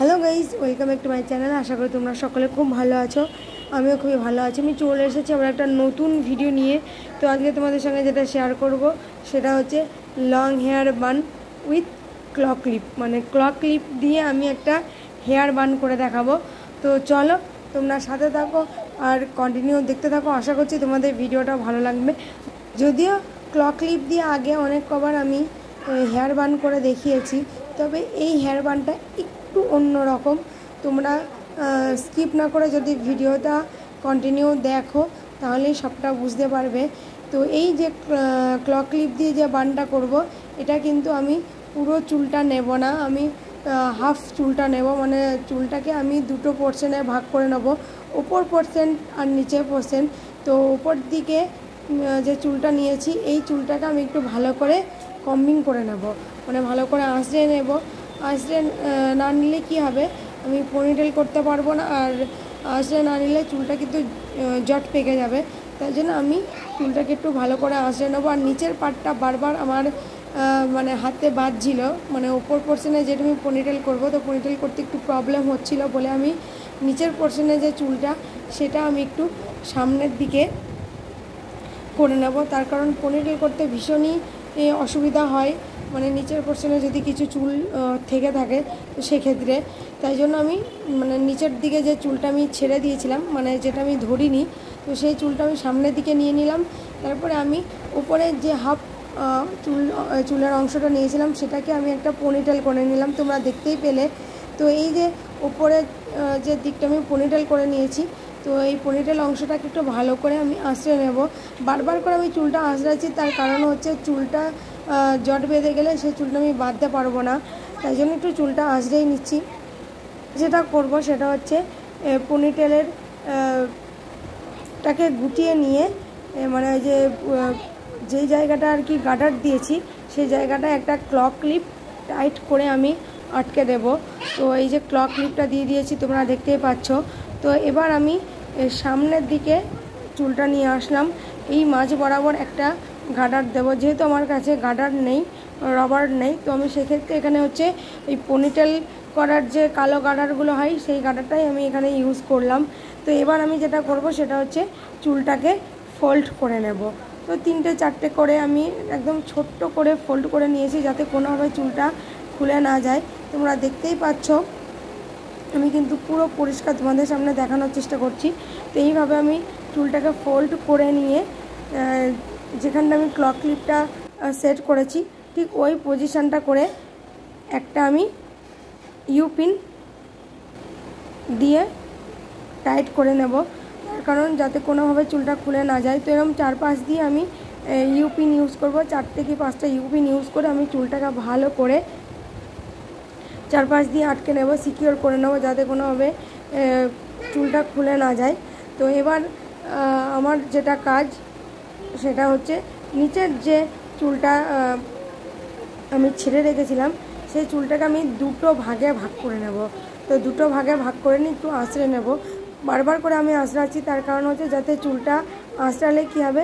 Hello guys, welcome back to my channel. আশা করি তোমরা সকলে খুব ভালো আছো। আমিও খুবই ভালো আছি। আমি চলে এসেছি আমার একটা নতুন ভিডিও নিয়ে। তো আজকে তোমাদের সঙ্গে যেটা শেয়ার করব সেটা হচ্ছে long hair bun with clock clip, মানে ক্লক ক্লিপ দিয়ে আমি একটা হেয়ার বান করে দেখাবো। তো চলো তোমরা সাথে থাকো আর কন্টিনিউ দেখতে থাকো। আশা করছি তোমাদের ভিডিওটা ভালো লাগবে। যদিও ক্লক ক্লিপ দিয়ে আগে অনেক কবার আমি হেয়ার বান করে দেখিয়েছি, তবে এই হেয়ার বানটা একটু অন্যরকম। তোমরা স্কিপ না করে যদি ভিডিওটা কন্টিনিউ দেখো তাহলেই সবটা বুঝতে পারবে। তো এই যে ক্লক ক্লিপ দিয়ে যে বানটা করব, এটা কিন্তু আমি পুরো চুলটা নেব না, আমি হাফ চুলটা নেব। মানে চুলটাকে আমি দুটো পোর্শনে ভাগ করে নেব, ওপর পোর্শন আর নিচের পোর্শন। তো ওপর দিকে যে চুলটা নিয়েছি এই চুলটাকে আমি একটু ভালো করে কম্বিং করে নেব, মানে ভালো করে আঁচড়ে নেব। আঁচড়ে না নিলে কী হবে, আমি পনিটেল করতে পারবো না, আর আঁচড়ে না নিলে চুলটা কিন্তু জট পেকে যাবে। তাই জন্য আমি চুলটাকে একটু ভালো করে আঁচড়ে নেবো। আর নিচের পাটটা বারবার আমার মানে হাতে বাজছিল, মানে ওপর পোর্শনে যেটা আমি পনিটেল করবো, তো পনিটেল করতে একটু প্রবলেম হচ্ছিলো বলে আমি নিচের পোর্শনে যে চুলটা সেটা আমি একটু সামনের দিকে করে নেব। তার কারণ পনিটেল করতে ভীষণই অসুবিধা হয়, মানে নিচের পোর্শনে যদি কিছু চুল থেকে থাকে তো সেক্ষেত্রে। তাই জন্য আমি মানে নিচের দিকে যে চুলটা আমি ছেড়ে দিয়েছিলাম, মানে যেটা আমি ধরিনি, তো সেই চুলটা আমি সামনের দিকে নিয়ে নিলাম। তারপরে আমি উপরে যে হাফ চুলের অংশটা নিয়েছিলাম সেটাকে আমি একটা পনিটেল করে নিলাম, তোমরা দেখতেই পেলে। তো এই যে উপরের যে দিকটা আমি পনিটেল করে নিয়েছি, তো এই পনিটেল অংশটাকে একটু ভালো করে আমি আঁচড়ে নেব। বারবার করে আমি চুলটা আঁচড়াচ্ছি, তার কারণ হচ্ছে চুলটা জট বেঁধে গেলে সেই চুলটা আমি বাঁধতে পারবো না, তাই জন্য একটু চুলটা আঁচড়েই নিচ্ছি। যেটা করব সেটা হচ্ছে পনিটেলের টাকে গুটিয়ে নিয়ে, মানে যে যেই জায়গাটা আর কি গার্ডার দিয়েছি সেই জায়গাটা একটা ক্লক ক্লিপ টাইট করে আমি আটকে দেব। তো এই যে ক্লক ক্লিপটা দিয়ে দিয়েছি, তোমরা দেখতেই পাচ্ছ। তো এবার আমি সামনের দিকে চুলটা নিয়ে আসলাম, এই মাঝ বরাবর একটা গার্ডার দেবো। যেহেতু আমার কাছে গার্ডার নেই, রবার নেই, তো আমি সেক্ষেত্রে এখানে হচ্ছে এই পনিটেল করার যে কালো গার্ডারগুলো হয় সেই গার্ডারটাই আমি এখানে ইউজ করলাম। তো এবার আমি যেটা করব সেটা হচ্ছে চুলটাকে ফোল্ড করে নেব। তো 3-4টে করে আমি একদম ছোট্ট করে ফোল্ড করে নিয়েছি, যাতে কোনোভাবে চুলটা খুলে না যায়। তোমরা দেখতেই পাচ্ছ আমি কিন্তু পুরো পরিষ্কার তোমাদের সামনে দেখানোর চেষ্টা করছি। তো এইভাবে আমি চুলটাকে ফোল্ড করে নিয়ে যেখানটা আমি ক্লক ক্লিপটা সেট করেছি ঠিক ওই পজিশানটা করে একটা আমি ইউপিন দিয়ে টাইট করে নেব, তার কারণ যাতে কোনোভাবে চুলটা খুলে না যায়। তো এরকম 4-5 দিয়ে আমি ইউপিন ইউজ করব, 4 থেকে 5টা ইউপিন ইউজ করে আমি চুলটাকে ভালো করে 4-5 দিয়ে আটকে নেব, সিকিওর করে নেব, যাতে কোনোভাবে চুলটা খুলে না যায়। তো এবার আমার যেটা কাজ সেটা হচ্ছে নিচের যে চুলটা আমি ছেড়ে রেখেছিলাম সেই চুলটাকে আমি দুটো ভাগে ভাগ করে নেব। তো দুটো ভাগে ভাগ করে নিয়ে একটু আঁচড়ে নেব। বারবার করে আমি আঁচড়াচ্ছি, তার কারণ হচ্ছে যাতে চুলটা আঁচড়ালে কী হবে,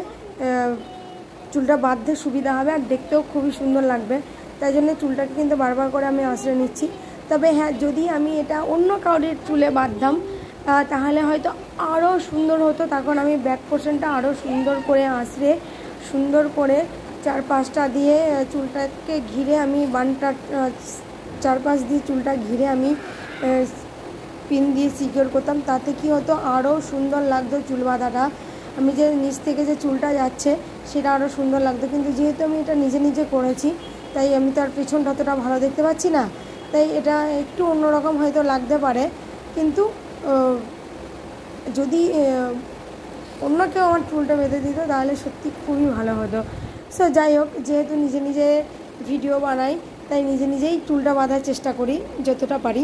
চুলটা বাঁধতে সুবিধা হবে আর দেখতেও খুবই সুন্দর লাগবে। তাই জন্য চুলটাকে কিন্তু বারবার করে আমি আঁচড়ে নিচ্ছি। তবে হ্যাঁ, যদি আমি এটা অন্য কাউরের চুলে বাঁধতাম তাহলে হয়তো আরও সুন্দর হতো। তখন আমি ব্যাক পোর্শনটা আরও সুন্দর করে আঁচড়ে সুন্দর করে 4-5টা দিয়ে চুলটাকে ঘিরে আমি বানটা 4-5 দিয়ে চুলটা ঘিরে আমি পিন দিয়ে সিকিওর করতাম। তাতে কি হতো, আরও সুন্দর লাগতো চুল বাঁধাটা। আমি যে নিচ থেকে যে চুলটা যাচ্ছে সেটা আরও সুন্দর লাগতো। কিন্তু যেহেতু আমি এটা নিজে নিজে করেছি, তাই আমি তো আর পিছনটা অতটা ভালো দেখতে পাচ্ছি না, তাই এটা একটু অন্যরকম হয়তো লাগতে পারে। কিন্তু যদি অন্য কেউ আমার চুলটা বেঁধে দিত তাহলে সত্যি খুবই ভালো হতো। সো যাই হোক, যেহেতু নিজে নিজে ভিডিও বানাই তাই নিজে নিজেই চুলটা বাঁধার চেষ্টা করি যতটা পারি।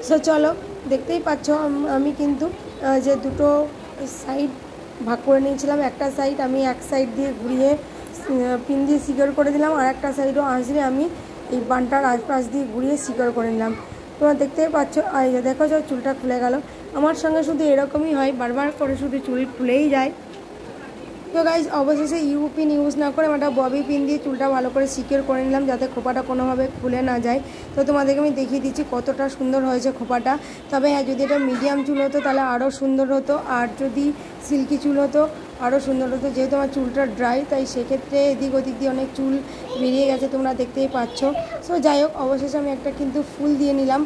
সো চলো, দেখতেই পাচ্ছ আমি কিন্তু যে দুটো সাইড ভাগ করে নিয়েছিলাম, একটা সাইড আমি এক সাইড দিয়ে ঘুরিয়ে পিন দিয়ে সিকিওর করে দিলাম, আর একটা সাইডও আঁচড়ে আমি এই বানটার আশপাশ দিয়ে ঘুরিয়ে সিকিওর করে নিলাম। তোমরা দেখতেই পাচ্ছ, এই যে দেখো যে চুলটা খুলে গেল। আমার সঙ্গে শুধু এরকমই হয়, বারবার করে শুধু চুল খুলেই যায়। তো গাইজ অবশেষে ইউ পিন ইউজ না করে আমরা ববি পিন দিয়ে চুলটা ভালো করে সিকিউর করে নিলাম যাতে খোপাটা কোনোভাবে খুলে না যায়। তো তোমাদেরকে আমি দেখিয়ে দিচ্ছি কতটা সুন্দর হয়েছে খোপাটা। তবে হ্যাঁ, যদি এটা মিডিয়াম চুল হতো তাহলে আরও সুন্দর হতো, আর যদি সিল্কি চুল হতো আরও সুন্দর হতো। যেহেতু আমার চুলটা ড্রাই, তাই সেক্ষেত্রে এদিক ওদিক দিয়ে অনেক চুল বেরিয়ে গেছে, তোমরা দেখতেই পাচ্ছ। সো যাই হোক, অবশেষে আমি একটা কিন্তু ফুল দিয়ে নিলাম।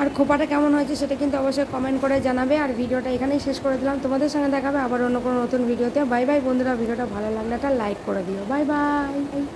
আর খোপাটা কেমন হয়েছে সেটা কিন্তু অবশ্যই কমেন্ট করে জানাবে। আর ভিডিওটা এখানেই শেষ করে দিলাম, তোমাদের সঙ্গে দেখাবে আবার অন্য কোনো নতুন ভিডিওতে। বাই বাই বন্ধুরা, ভিডিওটা ভালো লাগলে একটা লাইক করে দিও। Bye bye.